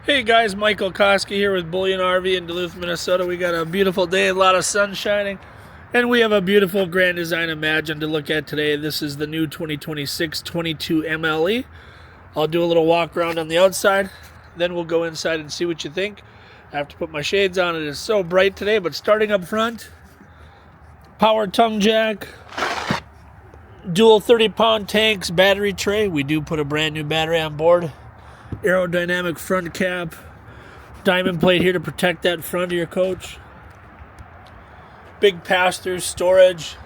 Hey guys, Michael Koski here with Bullion RV in Duluth, Minnesota. We got a beautiful day, a lot of sun shining, and we have a beautiful Grand Design Imagine to look at today. This is the new 2026 22MLE. I'll do a little walk around on the outside, then we'll go inside and see what you think. I have to put my shades on. It is so bright today, but starting up front, power tongue jack, dual 30-pound tanks, battery tray. We do put a brand new battery on board. Aerodynamic front cap, diamond plate here to protect that front of your coach. Big pass-through storage,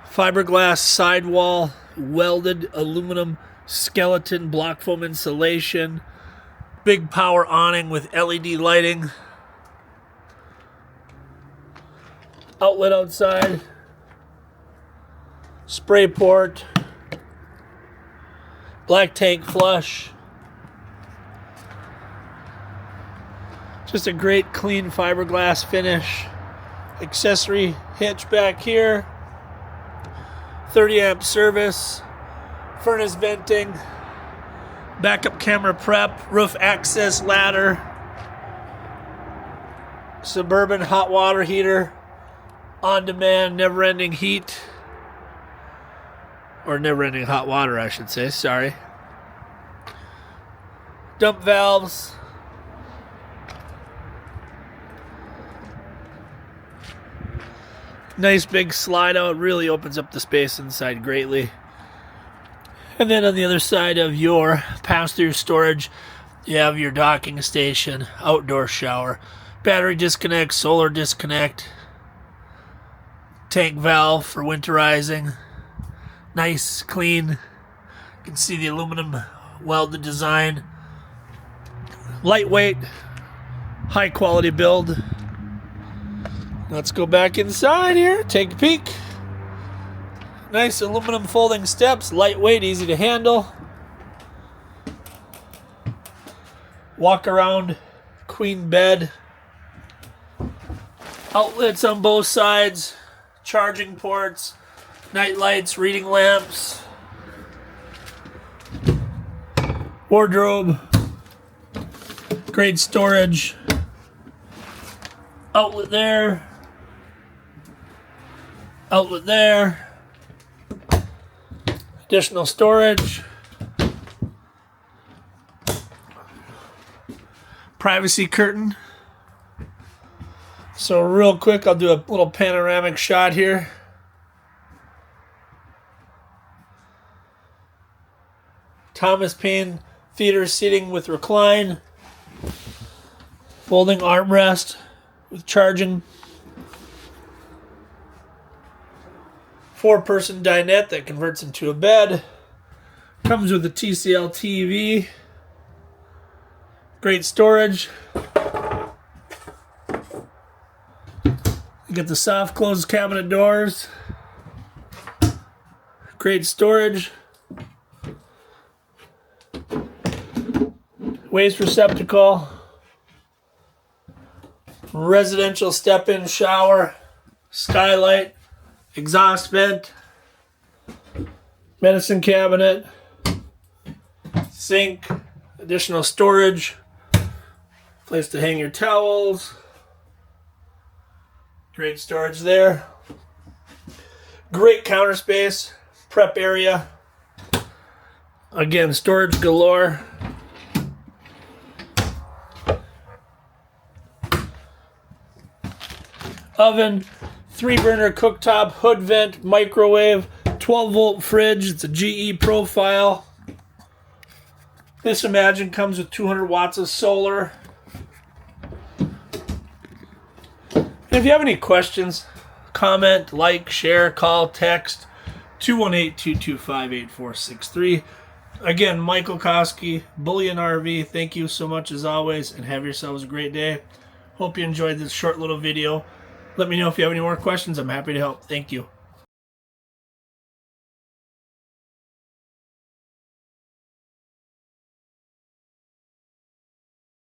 fiberglass sidewall, welded aluminum skeleton block foam insulation, big power awning with LED lighting, outlet outside, spray port, black tank flush. Just a great clean fiberglass finish. Accessory hitch back here. 30 amp service. Furnace venting. Backup camera prep. Roof access ladder. Suburban hot water heater. On demand, never ending heat. Or never-ending hot water, I should say. Sorry. Dump valves. Nice big slide out. Really opens up the space inside greatly. And then on the other side of your pass-through storage, you have your docking station, outdoor shower, battery disconnect, solar disconnect, tank valve for winterizing. Nice, clean. You can see the aluminum welded design. Lightweight, high quality build. Let's go back inside here, take a peek. Nice aluminum folding steps, lightweight, easy to handle. Walk around queen bed. Outlets on both sides, charging ports. Night lights, reading lamps, wardrobe, great storage, outlet there, additional storage, privacy curtain. So real quick, I'll do a little panoramic shot here. Thomas Paine theater seating with recline, folding armrest with charging, 4-person dinette that converts into a bed, comes with a TCL TV, great storage. You get the soft closed cabinet doors, great storage. Waste receptacle, residential step-in shower, skylight, exhaust vent, medicine cabinet, sink, additional storage, place to hang your towels, great storage there, great counter space, prep area, again storage galore. Oven, 3-burner cooktop, hood vent, microwave, 12-volt fridge. It's a GE profile. This Imagine comes with 200 watts of solar. And if you have any questions, comment, like, share, call, text 218-225-8463. Again, Michael Koski, Bullion RV. Thank you so much as always, and have yourselves a great day. Hope you enjoyed this short little video. Let me know if you have any more questions. I'm happy to help. Thank you.